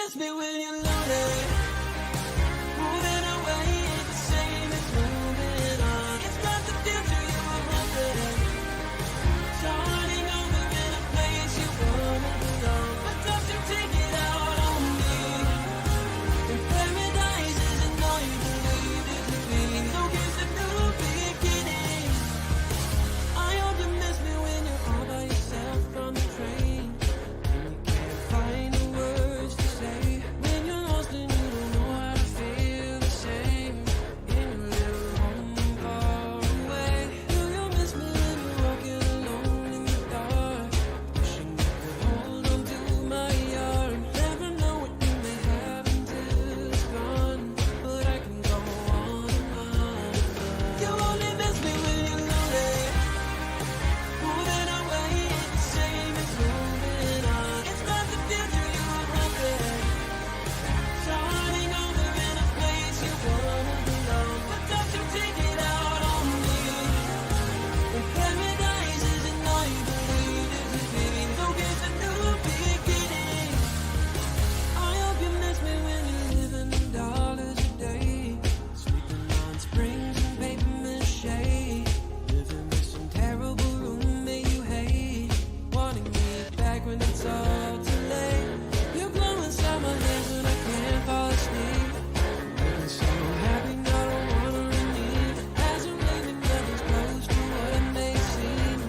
miss me when you're lonely. Moving away ain't the same as moving on. It's not the future you were hoping. Starting over in a place you wanna belong. But don't you take it out on me. And paradise isn't all you believe it to be. So here's a new beginning. I hope you miss me when you're all by yourself on the train. And you can't find the words to say. When you're lost and you don't know how to feel the same. In a little home far away. Do you miss me when you're walking alone in the dark? Wishing you could hold on to my arm. Never know what you may have until it's gone. But I can go on and on. You only miss me when you're lonely. Moving away ain't the same as moving on. It's not the future you were hoping. Starting over in a place you wanna belong. But don't you take it out on me. And paradise isn't all you believe it to be. So here's a new beginning. I hope you miss me when you're living in dollars a day. Sleeping on springs and paper mache. Living with some terrible roommate you hate. Wanting me back when it's all too late. You glow inside my hands when I can't fall asleep. Looking so happy, now I don't wanna leave. As a raven, nothing's close to what it may seem.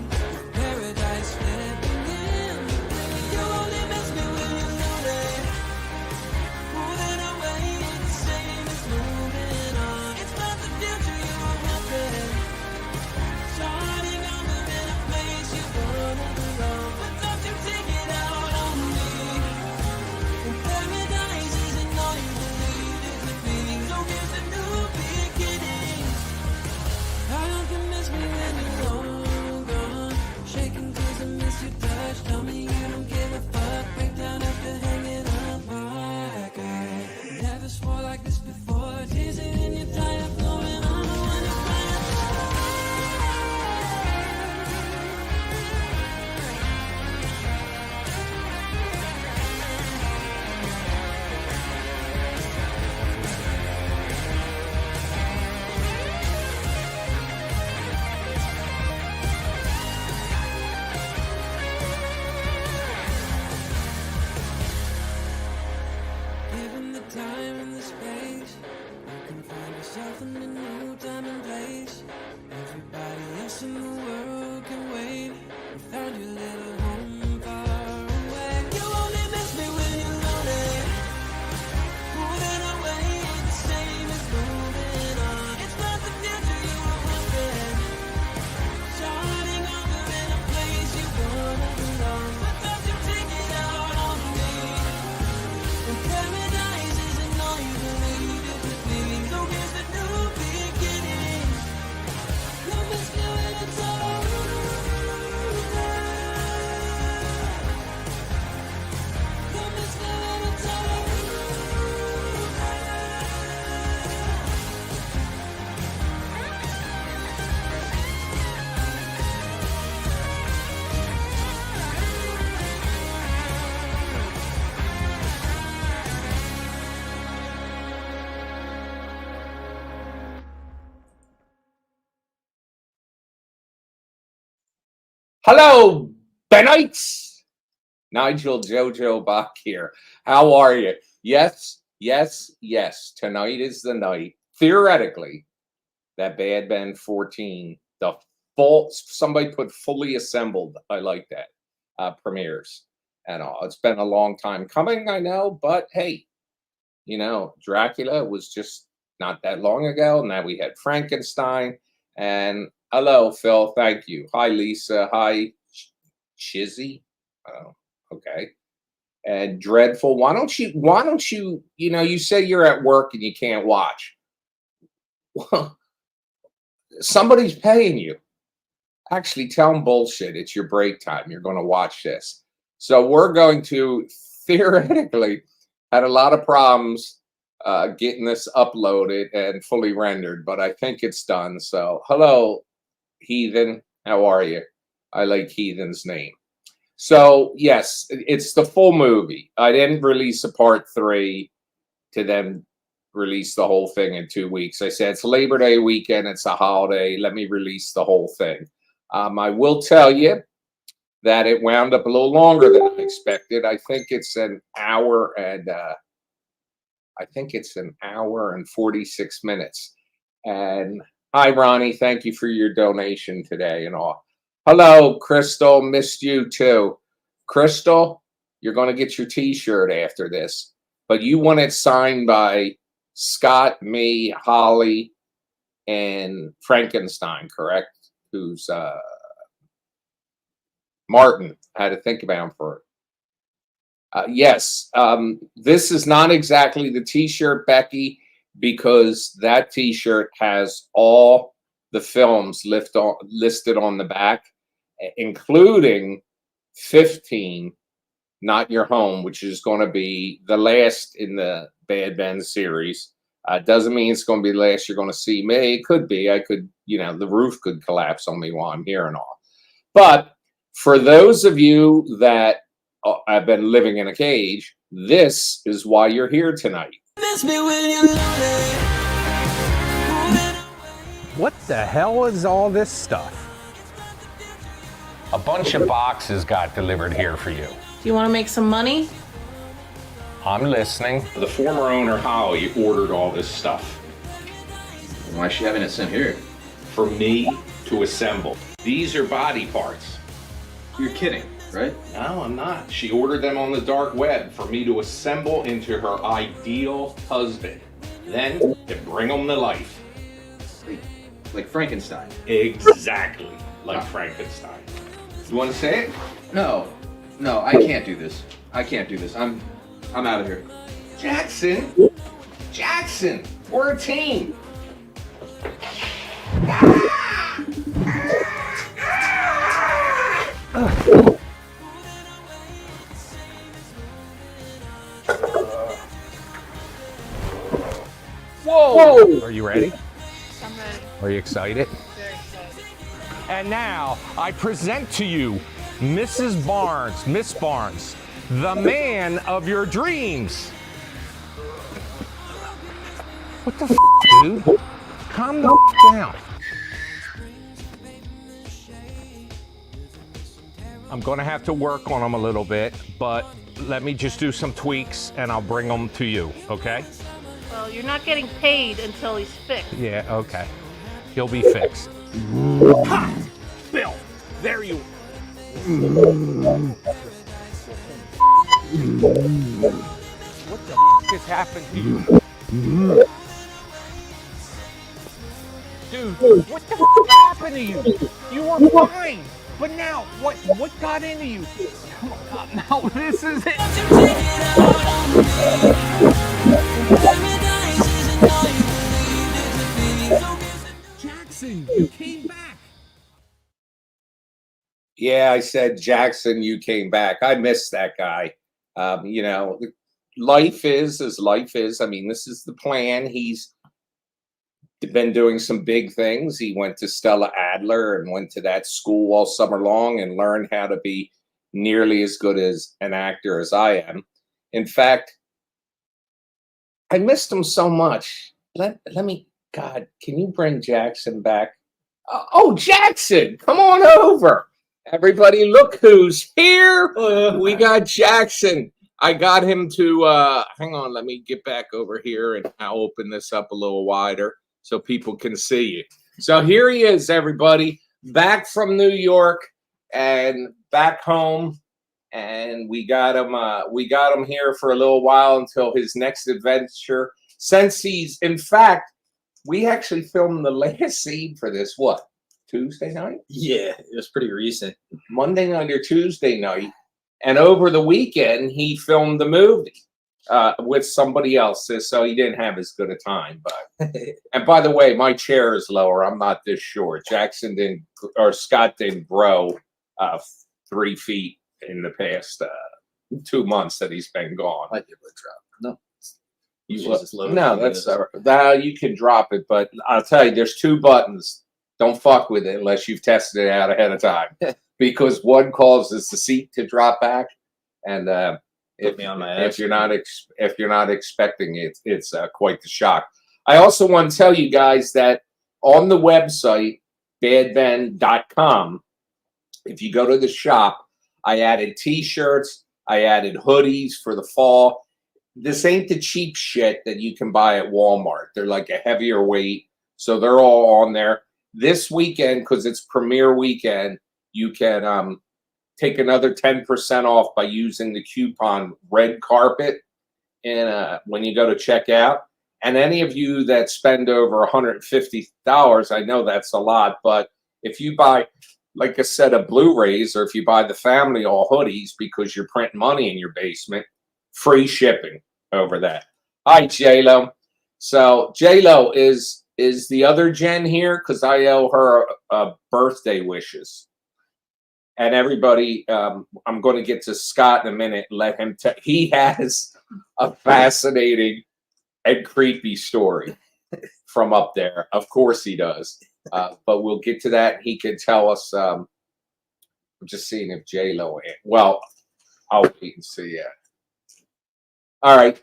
Paradise slipping in between. You only miss me when you're lonely. Moving away ain't the same as moving on. It's not the future you were hoping. Starting over in a place you wanna belong. But don't you take it out on me. And paradise isn't all you believe it to be. So here's a new beginning. I hope you miss me when you're long gone. Shaking 'cause I miss your touch. Tell me you don't give a fuck. Break down after hanging up my guy. Never swore like this before. Tears in your tie up flowing on the one you're crying. Given the time and the space, you can find yourself in a new time and place. Everybody else in the world can wait. You found your little home far away. You only miss me when you're lonely. Moving away ain't the same as moving on. It's not the future you were hoping. Starting over in a place you wanna belong. But don't you take it out on me. And paradise isn't all you believe it to be. So here's a new beginning. You miss me when it's all over. You miss me when it's all over. Hello, Benites. Nigel Jojo Bach here. How are you? Yes, yes, yes. Tonight is the night. Theoretically, that Bad Ben 14, the full, somebody put fully assembled. I like that. Premieres and all. It's been a long time coming, I know, but hey, you know, Dracula was just not that long ago. Now we had Frankenstein. And hello, Phil. Thank you. Hi, Lisa. Hi, Chizzy. Oh, okay. And Dreadful. Why don't you, you know, you say you're at work and you can't watch. Well, somebody's paying you. Actually, tell them bullshit. It's your break time. You're going to watch this. So we're going to theoretically had a lot of problems getting this uploaded and fully rendered, but I think it's done. So hello, Heathen. How are you? I like Heathen's name. So yes, it's the full movie. I didn't release a part 3 to then release the whole thing in 2 weeks. I said it's Labor Day weekend, it's a holiday. Let me release the whole thing. I will tell you that it wound up a little longer than I expected. I think it's an hour and 46 minutes. And hi, Ronnie. Thank you for your donation today and all. Hello, Crystal. Missed you too. Crystal, you're going to get your T-shirt after this, but you want it signed by Scott, me, Holly, and Frankenstein, correct? Who's Martin. I had to think about him for it. Yes, this is not exactly the T-shirt, Becky, because that T-shirt has all the films listed on the back, including 15, Not Your Home, which is going to be the last in the Bad Ben series. Doesn't mean it's going to be the last you're going to see me. It could be. I could, the roof could collapse on me while I'm here and all. But for those of you that have been living in a cage, this is why you're here tonight. What the hell is all this stuff? A bunch of boxes got delivered here for you. Do you want to make some money? I'm listening. The former owner, Holly, ordered all this stuff. Why is she having it sent here? For me to assemble. These are body parts. You're kidding, right? No, I'm not. She ordered them on the dark web for me to assemble into her ideal husband. Then to bring them to life. Like Frankenstein. Exactly like Frankenstein. You want to say it? No, I can't do this. I can't do this. I'm out of here. Jackson, we're a team. Whoa! Are you ready? I'm ready. Are you excited? Very excited. And now I present to you Mrs. Barnes, Miss Barnes, the man of your dreams. What the dude? Calm the down. I'm gonna have to work on them a little bit, but let me just do some tweaks and I'll bring them to you, okay? Well, you're not getting paid until he's fixed. Yeah, okay. He'll be fixed. Ha! Bill, there you. What the has happened to you? Dude, what the happened to you? You were fine. But now, what got into you? Come on, now this is it. Jackson, you came back. Yeah, I said, Jackson, you came back. I miss that guy. Life is as life is. I mean, this is the plan. He's been doing some big things. He went to Stella Adler and went to that school all summer long and learned how to be nearly as good as an actor as I am. In fact, I missed him so much. Let me, God, can you bring Jackson back? Oh, Jackson, come on over. Everybody, look who's here. We got Jackson. I got him to, hang on, let me get back over here and I'll open this up a little wider so people can see you. So here he is, everybody, back from New York and back home. And we got him here for a little while until his next adventure. Since he's, in fact, we actually filmed the last scene for this, what, Tuesday night? Yeah, it was pretty recent. Monday night or Tuesday night. And over the weekend, he filmed the movie with somebody else. So he didn't have as good a time. But and by the way, my chair is lower. I'm not this short. Scott didn't grow 3 feet in the past 2 months that he's been gone. I did a drop. No. You can drop it, but I'll tell you, there's 2 buttons. Don't fuck with it unless you've tested it out ahead of time. because one causes the seat to drop back, and Put me on my ass. if you're not expecting it, it's quite the shock. I also want to tell you guys that on the website badben.com, if you go to the shop, I added T-shirts, I added hoodies for the fall. This ain't the cheap shit that you can buy at Walmart. They're like a heavier weight, so they're all on there. This weekend, because it's premiere weekend, you can take another 10% off by using the coupon Red Carpet when you go to checkout. And any of you that spend over $150, I know that's a lot, but if you buy like a set of Blu-rays, or if you buy the family all hoodies because you're printing money in your basement, free shipping over that. Hi, J-Lo. So J-Lo is the other Jen here, because I owe her birthday wishes. And everybody, I'm going to get to Scott in a minute. Let him tell. He has a fascinating and creepy story from up there. Of course he does. But we'll get to that. He can tell us. I'm just seeing if J-Lo. Well, I'll wait and see. Yeah. All right.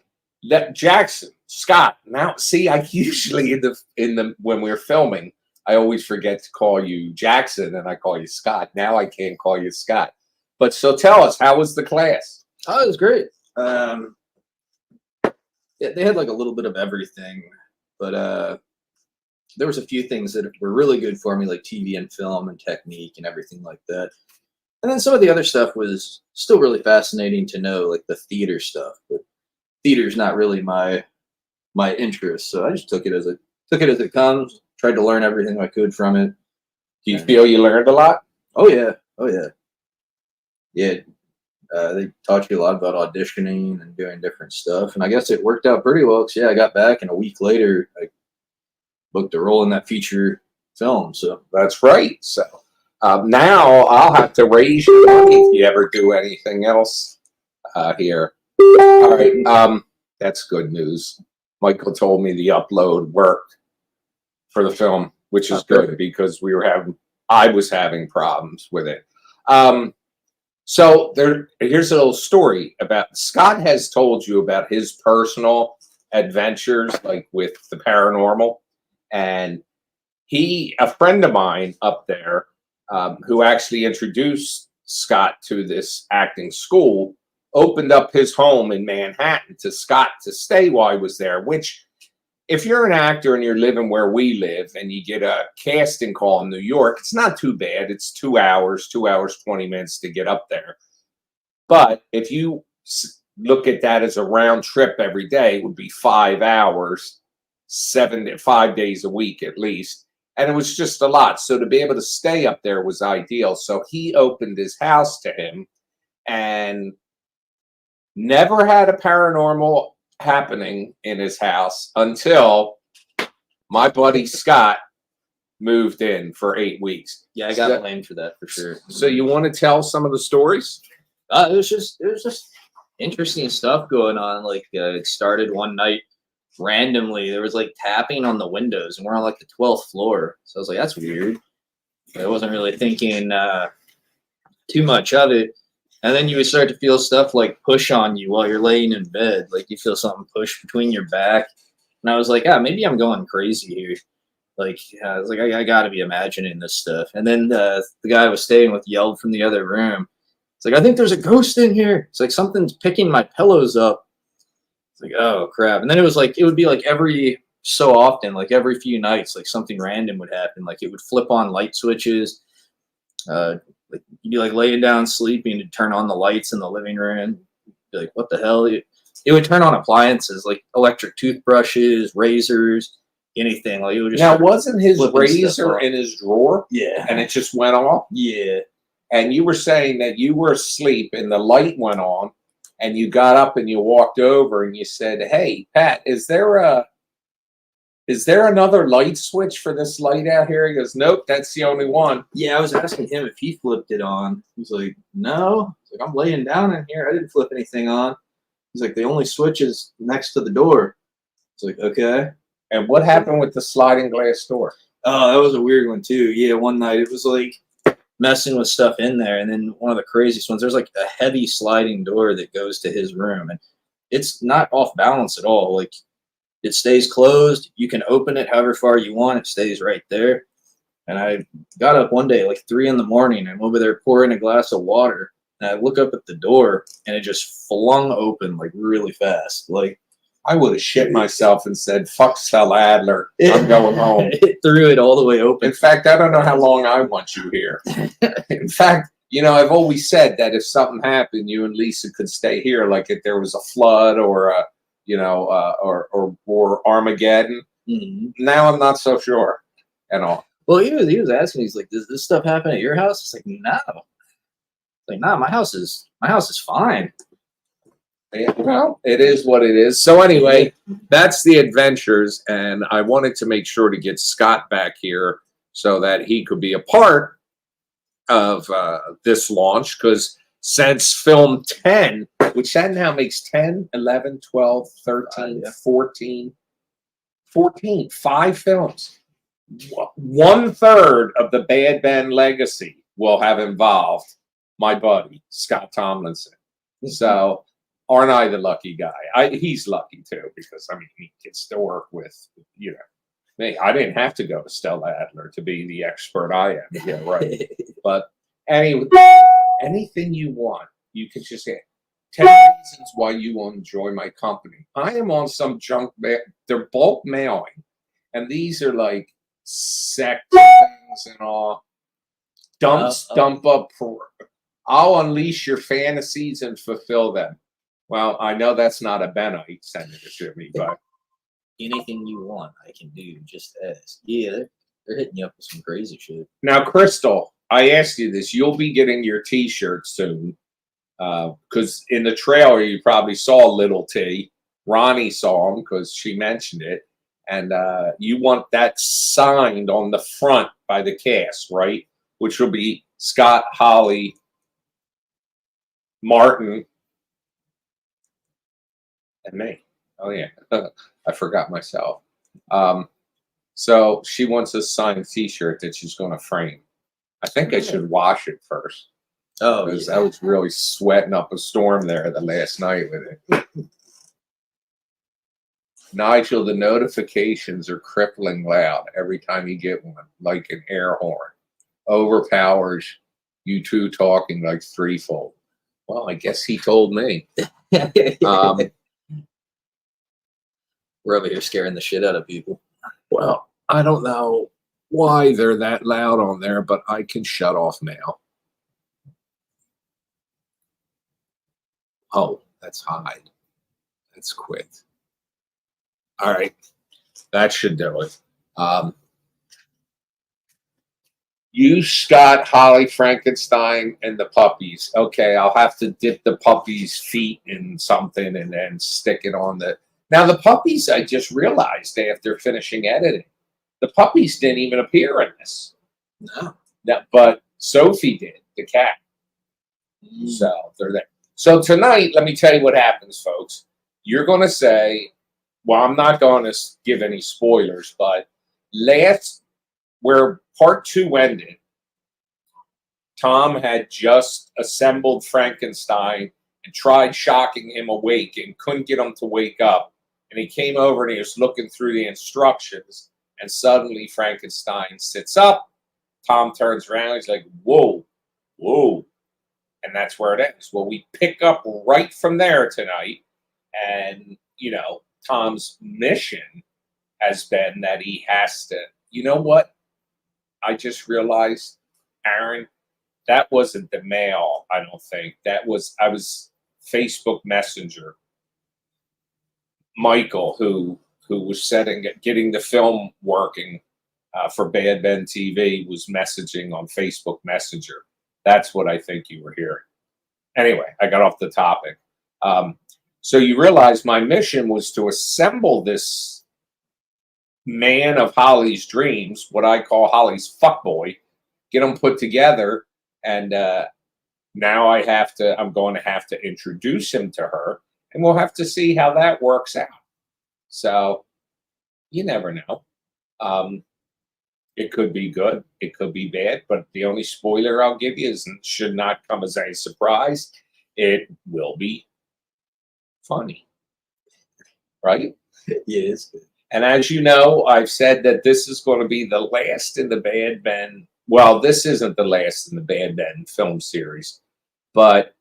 Jackson, Scott. Now, see, I usually in the when we're filming, I always forget to call you Jackson, and I call you Scott. Now I can't call you Scott. But so tell us, how was the class? Oh, it was great. Yeah, they had like a little bit of everything, but there was a few things that were really good for me, like TV and film and technique and everything like that. And then some of the other stuff was still really fascinating to know, like the theater stuff. But theater's not really my interest, so I just took it as it comes. Tried to learn everything I could from it. Do you feel you learned a lot? Oh yeah, yeah. They taught you a lot about auditioning and doing different stuff, and I guess it worked out pretty well. Cause yeah, I got back, and a week later, I booked a role in that feature film. So that's right. So now I'll have to raise your money if you ever do anything else here. All right, that's good news. Michael told me the upload worked for the film, which is good because I was having problems with it. So here's a little story about Scott has told you about his personal adventures, like with the paranormal, and a friend of mine up there, who actually introduced Scott to this acting school, opened up his home in Manhattan to Scott to stay while he was there, which, if you're an actor and you're living where we live and you get a casting call in New York, it's not too bad. It's 2 hours, 20 minutes to get up there. But if you look at that as a round trip every day, it would be 5 hours, 5 days a week at least. And it was just a lot. So to be able to stay up there was ideal. So he opened his house to him and never had a paranormal happening in his house until my buddy Scott moved in for 8 weeks. yeah, I got blamed for that for sure. So you want to tell some of the stories? It was just interesting stuff going on. Like it started one night randomly. There was like tapping on the windows, and we're on like the 12th floor. So I was like, that's weird. I wasn't really thinking too much of it. And then you would start to feel stuff like push on you while you're laying in bed. Like you feel something push between your back. And I was like, maybe I'm going crazy here. Like, I was like, I got to be imagining this stuff. And then the guy I was staying with yelled from the other room. It's like, I think there's a ghost in here. It's like something's picking my pillows up. It's like, oh, crap. And then it would be like every so often, like every few nights, like something random would happen. Like it would flip on light switches. Like you'd be like laying down sleeping to turn on the lights in the living room. Be like, what the hell? It would turn on appliances like electric toothbrushes, razors, anything. Like it would just. Now, wasn't his razor in his drawer? Yeah. And it just went off? Yeah. And you were saying that you were asleep and the light went on, and you got up and you walked over and you said, "Hey, Pat, is there another light switch for this light out here?" He goes, "Nope, that's the only one." Yeah, I was asking him if he flipped it on. He's like, "No." He's like, "I'm laying down in here. I didn't flip anything on." He's like, "The only switch is next to the door." It's like, okay. And what happened with the sliding glass door? Oh, that was a weird one too. Yeah, one night it was like messing with stuff in there. And then one of the craziest ones, there's like a heavy sliding door that goes to his room, and it's not off balance at all. Like, it stays closed. You can open it however far you want. It stays right there. And I got up one day, like 3 in the morning. I'm over there pouring a glass of water. And I look up at the door, and it just flung open like really fast. Like, I would have shit myself and said, "Fuck Stella Adler. I'm going home." It threw it all the way open. In fact, I don't know how long I want you here. In fact, you know, I've always said that if something happened, you and Lisa could stay here, like if there was a flood or a, you know, or Armageddon. Mhm. Now I'm not so sure at all. Well, he was asking. He's like, "Does this stuff happen at your house?" It's like, no. Like, nah, my house is fine. Yeah, well, it is what it is. So anyway, that's the adventures, and I wanted to make sure to get Scott back here so that he could be a part of this launch, because since film 10, which that now makes 10, 11, 12, 13, 14, 5 films. 1/3 of the Bad Ben legacy will have involved my buddy, Scott Tomlinson. So, aren't I the lucky guy? He's lucky too, because I mean, he gets to work with, you know, me. I didn't have to go to Stella Adler to be the expert I am. Yeah, right. But anyway, anything you want, you can just say 10 reasons why you will enjoy my company. I am on some junk they're bulk mailing, and these are like sex things and all. Dump up. I'll unleash your fantasies and fulfill them. Well, I know that's not a Benite sending it to me, but Anything you want, I can do. Just ask. Yeah, they're hitting you up with some crazy shit. now, Crystal, I asked you this. You'll be getting your T-shirt soon, because in the trailer you probably saw Little T. Ronnie saw him because she mentioned it, and you want that signed on the front by the cast, right? Which will be Scott, Holly, Martin, and me. Oh yeah, I forgot myself. So she wants a signed T-shirt that she's going to frame. I think I should wash it first, Oh, because yeah. I was really sweating up a storm there the last night with it. Nigel, the notifications are crippling loud every time you get one, like an air horn. Overpowers you two talking like threefold. Well, I guess he told me. We're over here scaring the shit out of people. Well, I don't know why they're that loud on there, but I can shut off now. Oh, that's hide. That's quit. All right. That should do it. You, Scott, Holly, Frankenstein, and the puppies. Okay, I'll have to dip the puppies' feet in something and then stick it on the... Now, the puppies, I just realized after finishing editing, the puppies didn't even appear in this. No. But Sophie did, the cat. So they're there. So tonight, let me tell you what happens, folks. You're going to say, well, I'm not going to give any spoilers, but where part 2 ended, Tom had just assembled Frankenstein and tried shocking him awake and couldn't get him to wake up. And he came over and he was looking through the instructions, and suddenly Frankenstein sits up. Tom turns around. He's like, whoa, whoa. And that's where it ends. Well, we pick up right from there tonight. And, you know, Tom's mission has been that he has to, you know what? I just realized, Aaron, that wasn't the mail, I don't think. I was Facebook Messenger. Michael, who was getting the film working for Bad Ben TV, was messaging on Facebook Messenger. That's what I think you were hearing. Anyway, I got off the topic. So you realize my mission was to assemble this man of Holly's dreams, what I call Holly's fuckboy, get them put together, and now I'm going to have to introduce him to her, and we'll have to see how that works out. So you never know. It could be good. It could be bad. But the only spoiler I'll give you is it should not come as a surprise. It will be funny, right? Yeah, it's good. And as you know, I've said that this is going to be the last in the Bad Ben. Well, this isn't the last in the Bad Ben film series, but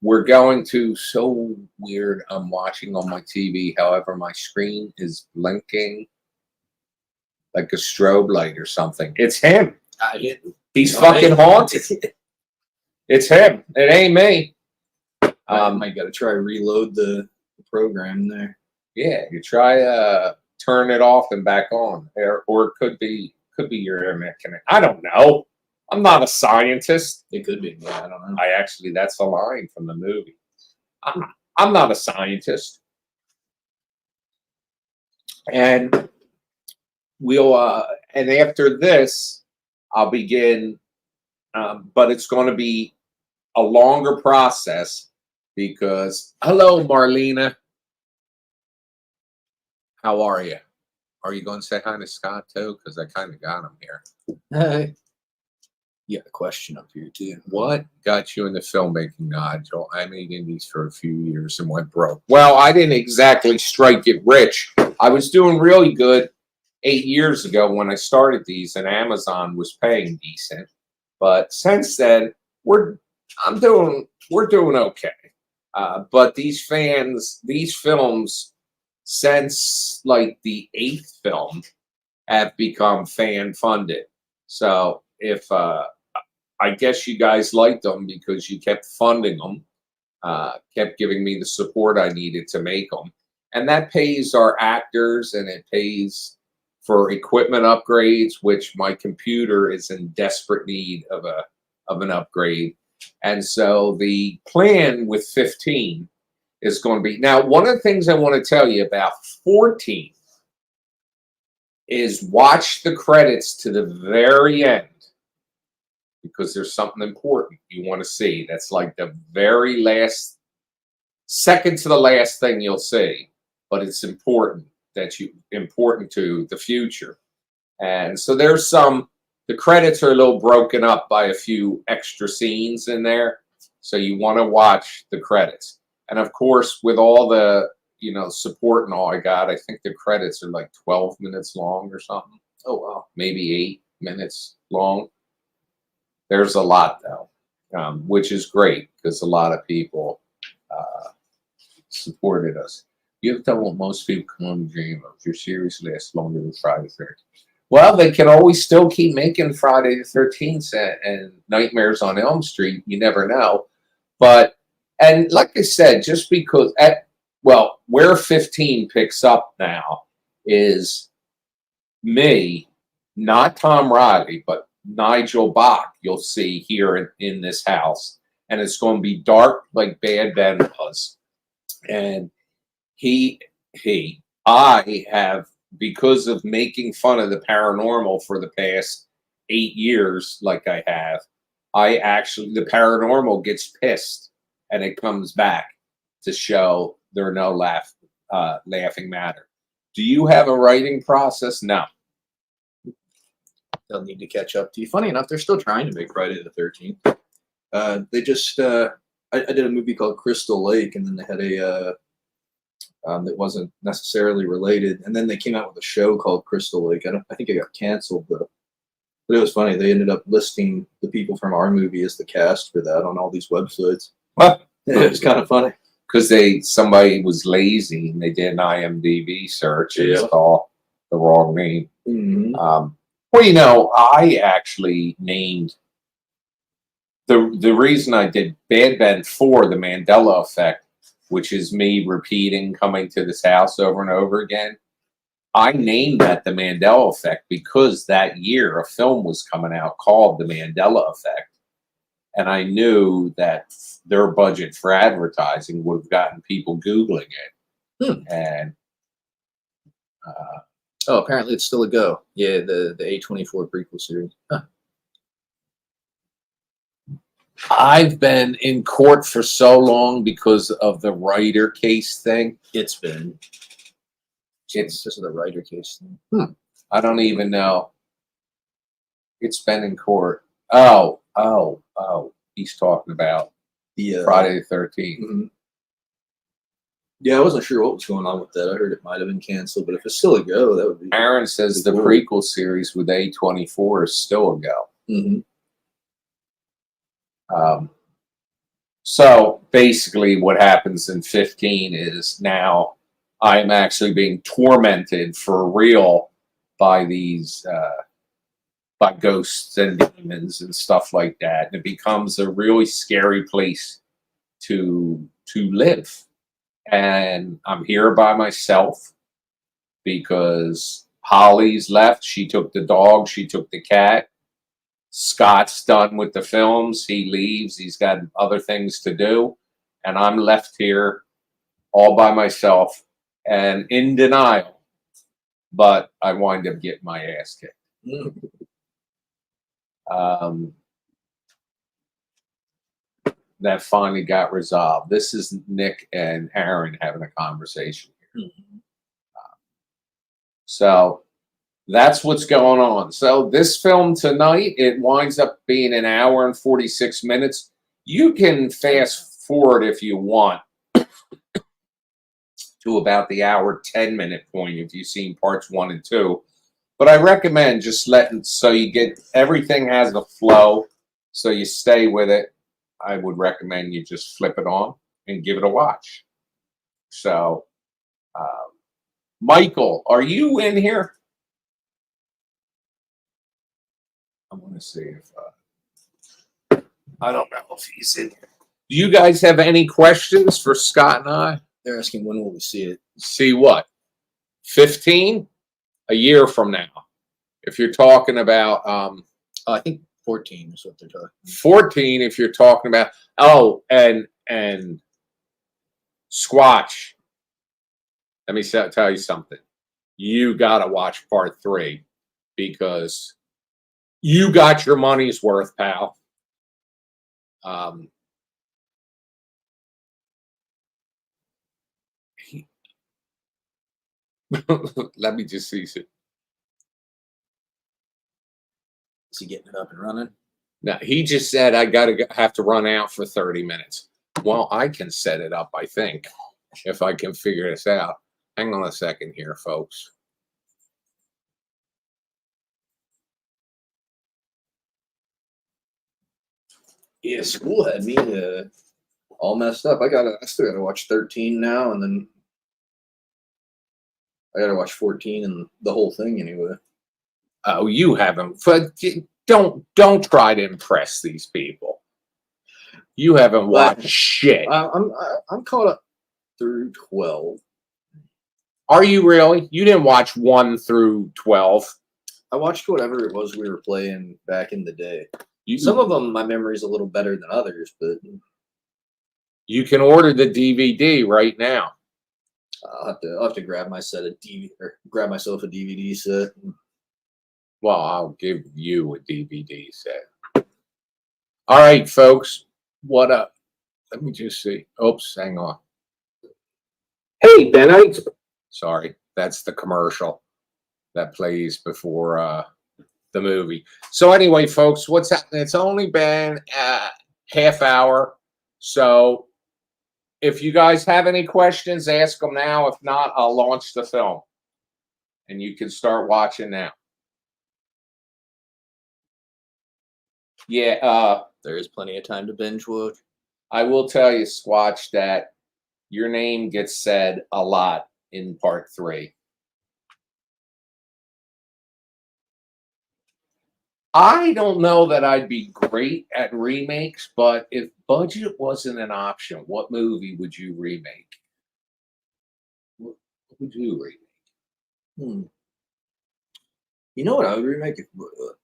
we're going to. So weird. I'm watching on my TV. However, my screen is blinking like a strobe light or something. It's him. He's fucking haunted. It's him. It ain't me. I might got to try reload the program there. Yeah, you try turn it off and back on, or it could be your internet connection. I don't know. I'm not a scientist. It could be. Yeah, I don't know. I actually, that's a line from the movie. I'm not a scientist, and we'll and after this, I'll begin, but it's going to be a longer process because hello, Marlena. How are you? Are you going to say hi to Scott too? Because I kind of got him here. Hey. You got a question up here too. What got you into filmmaking, Nigel? I made indies for a few years and went broke. Well, I didn't exactly strike it rich. I was doing really good 8 years ago when I started these, and Amazon was paying decent. But since then, we're doing okay. But these films, since like the 8th film, have become fan funded. So if I guess you guys liked them because you kept funding them, kept giving me the support I needed to make them, and that pays our actors and it pays for equipment upgrades, which my computer is in desperate need of an upgrade. And so the plan with 15 is going to be, now one of the things I want to tell you about 14 is watch the credits to the very end, because there's something important you want to see. That's like the very last, second to the last thing you'll see, but it's important to the future. And so there's the credits are a little broken up by a few extra scenes in there. So you want to watch the credits. And of course, with all the, support and all I got, I think the credits are like 12 minutes long or something. Oh, wow. Maybe 8 minutes long. There's a lot though, which is great because a lot of people supported us. You've done what most people can only dream of. Your series lasts longer than Friday the 13th. Well, they can always still keep making Friday the 13th and Nightmares on Elm Street. You never know. But, and like I said, just because, where 15 picks up now is me, not Tom Riley, but Nigel Bach, you'll see here in this house. And it's going to be dark like Bad Ben was. And I have, because of making fun of the paranormal for the past 8 years, like I have, the paranormal gets pissed and it comes back to show there are no laughing matter. Do you have a writing process? No. They'll need to catch up to you. Funny enough, they're still trying to make Friday the 13th. They just, I did a movie called Crystal Lake, and then they had a, that wasn't necessarily related. And then they came out with a show called Crystal Lake. I think it got canceled, but it was funny. They ended up listing the people from our movie as the cast for that on all these websites. What? It was kind of funny. Because somebody was lazy and they did an IMDb search and saw the wrong name. Mm-hmm. Well, I actually named the reason I did Bad Ben 4, the Mandela Effect, which is me repeating coming to this house over and over again. I named that the Mandela Effect because that year a film was coming out called The Mandela Effect. And I knew that their budget for advertising would have gotten people Googling it. And apparently it's still a go. Yeah, the A24 prequel series. Huh. I've been in court for so long because of the writer case thing. It's just the writer case thing. I don't even know. It's been in court. Oh. He's talking about The Friday the 13th. mhm. Yeah, I wasn't sure what was going on with that. I heard it might have been canceled, but if it's still a go, that would be. Aaron says the Cool. prequel series with A24 is still a go. Mhm. So basically, what happens in 15 is now I'm actually being tormented for real by these by ghosts and demons and stuff like that, and it becomes a really scary place to live. And I'm here by myself because Holly's left. She took the dog. She took the cat. Scott's done with the films. He leaves. He's got other things to do. And I'm left here all by myself and in denial. But I wind up getting my ass kicked. Mm. That finally got resolved. This is Nick and Aaron having a conversation here. Mhm. So that's what's going on. So this film tonight, it winds up being an hour and 46 minutes. You can fast forward if you want to about the hour 10-minute point if you've seen parts 1 and 2. But I recommend just letting, so you get, everything has a flow, so you stay with it. I would recommend you just flip it on and give it a watch. So, Michael, are you in here? I want to see if I don't know if he's in here. Do you guys have any questions for Scott and I? They're asking when will we see it? See what? 15? A year from now. If you're talking about I think 14 is what they're talking. 14, if you're talking about and Squatch. Let me tell you something. You gotta watch part 3 because you got your money's worth, pal. Let me just see. Is he getting it up and running? Now he just said I have to run out for 30 minutes. Well, I can set it up, I think, if I can figure this out. Hang on a second here, folks. Yeah, school had me all messed up. I still gotta watch 13 now, and then I gotta watch 14 and the whole thing anyway. Oh, you haven't. But don't try to impress these people. You haven't watched shit. I'm caught up through 12. Are you really? You didn't watch 1 through 12. I watched whatever it was we were playing back in the day. You, Some of them, my memory's a little better than others, but you can order the DVD right now. I'll have to grab my set of DVD or grab myself a DVD set. Well, I'll give you a DVD set. All right, folks. What up? Let me just see. Oops, hang on. Hey, Bennite. Sorry, that's the commercial that plays before the movie. So anyway, folks, what's happening? It's only been a half hour. So if you guys have any questions, ask them now. If not, I'll launch the film. And you can start watching now. Yeah, There is plenty of time to binge watch. I will tell you, Squatch, that your name gets said a lot in part 3. I don't know that I'd be great at remakes, but if budget wasn't an option, what movie would you remake? What would you remake? You know what I would remake?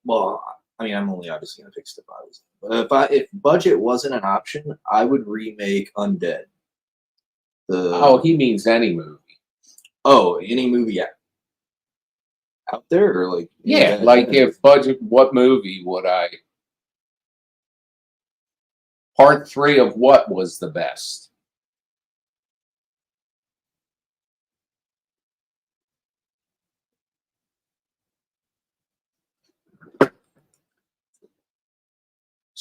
Well, I mean, I'm only obviously gonna pick stuff I was. But if budget wasn't an option, I would remake Undead. Oh, he means any movie. Oh, any movie out there, or like Yeah, like if budget, what movie would I? Part 3 of what was the best?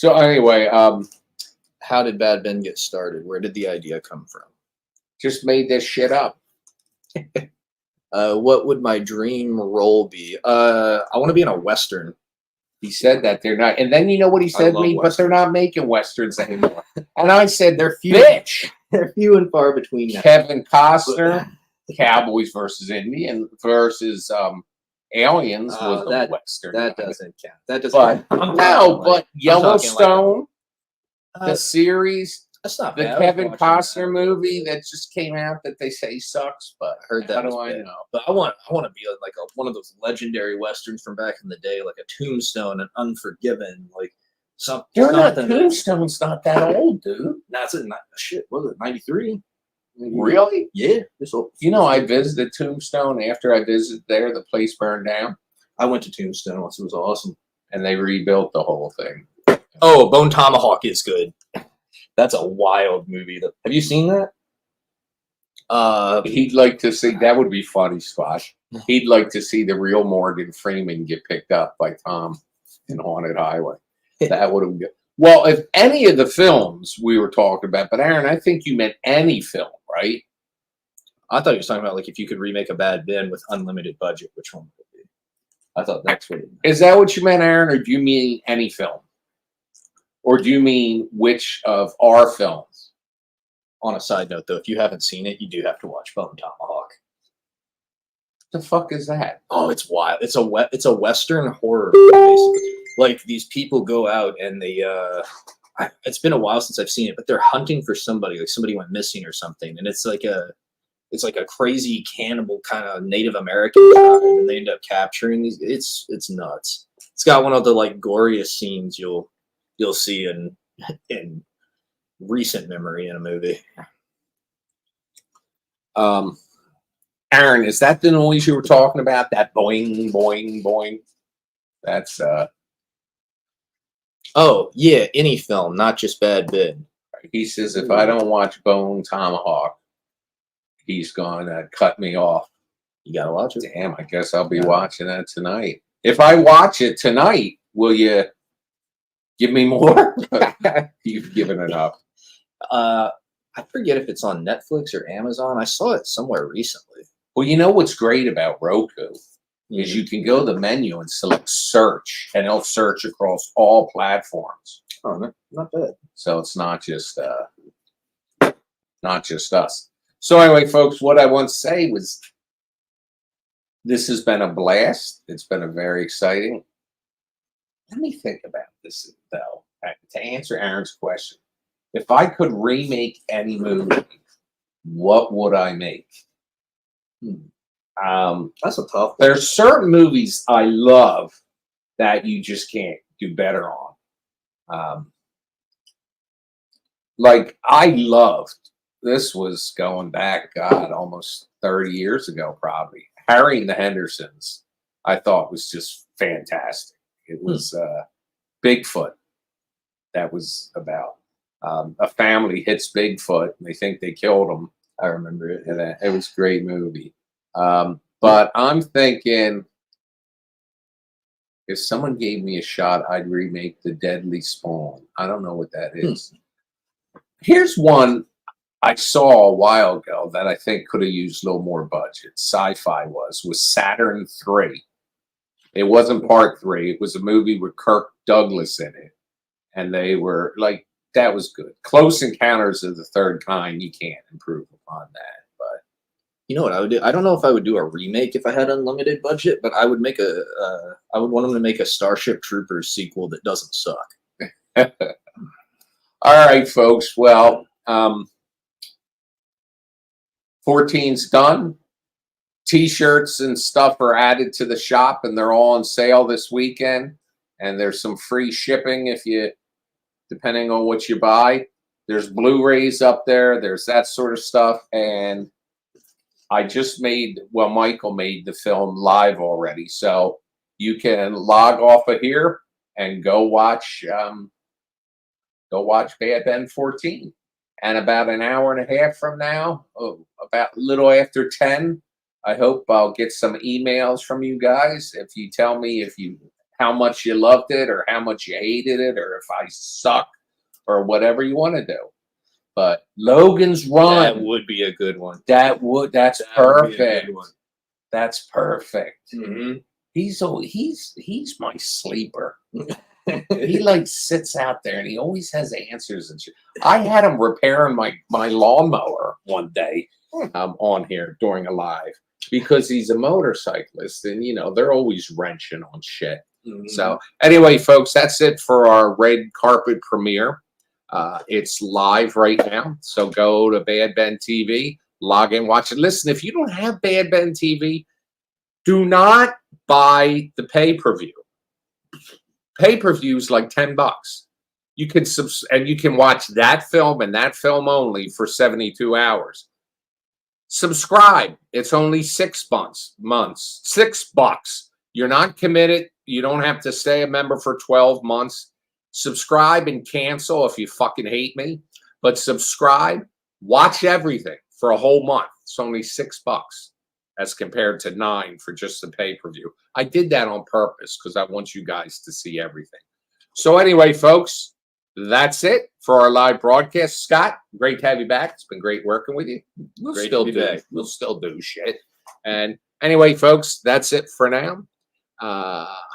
So anyway, How did Bad Ben get started? Where did the idea come from? just made this shit up. What would my dream role be? I want to be in a Western. He said that they're not, and then you know what he said to love me, but they're Westerns. not making Westerns anymore. And I said, They're few. bitch. They're few and far between now. Kevin Costner, Cowboys versus Indian versus Aliens Oh, was a that- Western. That doesn't count. That doesn't But count. no, but Yellowstone, the Uh, series, that's not the bad. I was Kevin watching Costner that. movie that just came out that they say sucks, but I heard that how was do I bad. know? But I want to be like one of those legendary westerns from back in the day, like a Tombstone and Unforgiven, like something. You're not something- Tombstone's not that old, dude. That's it. Shit. Was it 93? Really? Yeah. This old. You know, I visited Tombstone after I visited there. The place burned down, I went to Tombstone once. It was awesome. and they rebuilt the whole thing. Oh, Bone Tomahawk is good. That's a wild movie. Have you seen that? He'd like to see that would be funny, Squash. He'd like to see the real Morgan Freeman get picked up by Tom in Haunted Highway. That would have been. Well, if any of the films we were talking about, but Aaron, I think you meant any film, right? I thought you were talking about like if you could remake a Bad Ben with unlimited budget, which one would it be? I thought that's what it meant. Is that what you meant, Aaron, or do you mean any film? Or do you mean which of our films? On a side note, though, if you haven't seen it, you do have to watch Bone Tomahawk. The fuck is that? Oh, it's wild. It's a Western horror, basically. Like these people go out and they. It's been a while since I've seen it, but they're hunting for somebody. Like somebody went missing or something, and it's like a crazy cannibal kind of Native American tribe, and they end up capturing these. It's nuts. It's got one of the like goriest scenes you'll see in recent memory in a movie. Aaron, is that the noise you were talking about? That boing, boing, boing? That's Oh yeah, any film, not just Bad Ben. he says if I don't watch Bone Tomahawk, he's gonna cut me off. You gotta watch it. Damn, I guess I'll be watching that tonight. If I watch it tonight, will you give me more? You've given it up. I forget if it's on Netflix or Amazon. I saw it somewhere recently. Well, you know what's great about Roku is you can go to the menu and select search, and it'll search across all platforms. Oh, not bad. So it's not just us. So anyway, folks, what I want to say was this has been a blast. It's been a very exciting. Let me think about this though. To answer Aaron's question, if I could remake any movie, what would I make? That's a tough one. There's certain movies I love that you just can't do better on. Like I loved, this was going back, God, almost 30 years ago, probably. Harry and the Hendersons, I thought was just fantastic. It was Bigfoot that was about. A family hits Bigfoot and they think they killed him. I remember it. And it was a great movie. But I'm thinking if someone gave me a shot, I'd remake The Deadly Spawn. I don't know what that is. Here's one I saw a while ago that I think could have used a little more budget. Sci-fi was Saturn 3. It wasn't part 3. It was a movie with Kirk Douglas in it. And they were like, that was good. Close Encounters of the Third Kind, you can't improve upon that. But You know what I would do? I don't know if I would do a remake if I had unlimited budget, but I would make I would want them to make a Starship Troopers sequel that doesn't suck. all right, folks. Well, 14's done. T-shirts and stuff are added to the shop, and they're all on sale this weekend. And there's some free shipping if you, depending on what you buy. There's Blu-rays up there. There's that sort of stuff. And I just made, well, Michael made the film live already. So you can log off of here and go watch Bad Ben 14. And about an hour and a half from now, about a little after 10, I hope I'll get some emails from you guys. If you tell me if you how much you loved it or how much you hated it or if I suck or whatever you want to do. But Logan's Run, That would be a good one. that's That would be a perfect. good one. That's perfect. Mhm. He's my sleeper. He like sits out there and he always has answers and shit. I had him repairing my lawnmower one day on here during a live because he's a motorcyclist and you know they're always wrenching on shit. So anyway, folks, that's it for our red carpet premiere. It's live right now, so go to Bad Ben TV, log in, watch it. Listen, if you don't have Bad Ben TV, do not buy the pay-per-view. Pay-per-view is like $10. You can and you can watch that film and that film only for 72 hours. Subscribe. It's only $6. $6. You're not committed. You don't have to stay a member for 12 months. Subscribe and cancel if you fucking hate me. But subscribe. Watch everything for a whole month. It's only $6 as compared to $9 for just the pay-per-view. I did that on purpose because I want you guys to see everything. So anyway, folks, that's it for our live broadcast. Scott, great to have you back. It's been great working with you. We'll still do shit. And anyway, folks, that's it for now.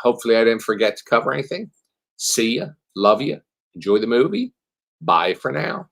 Hopefully I didn't forget to cover anything. See ya. Love you. Enjoy the movie. Bye for now.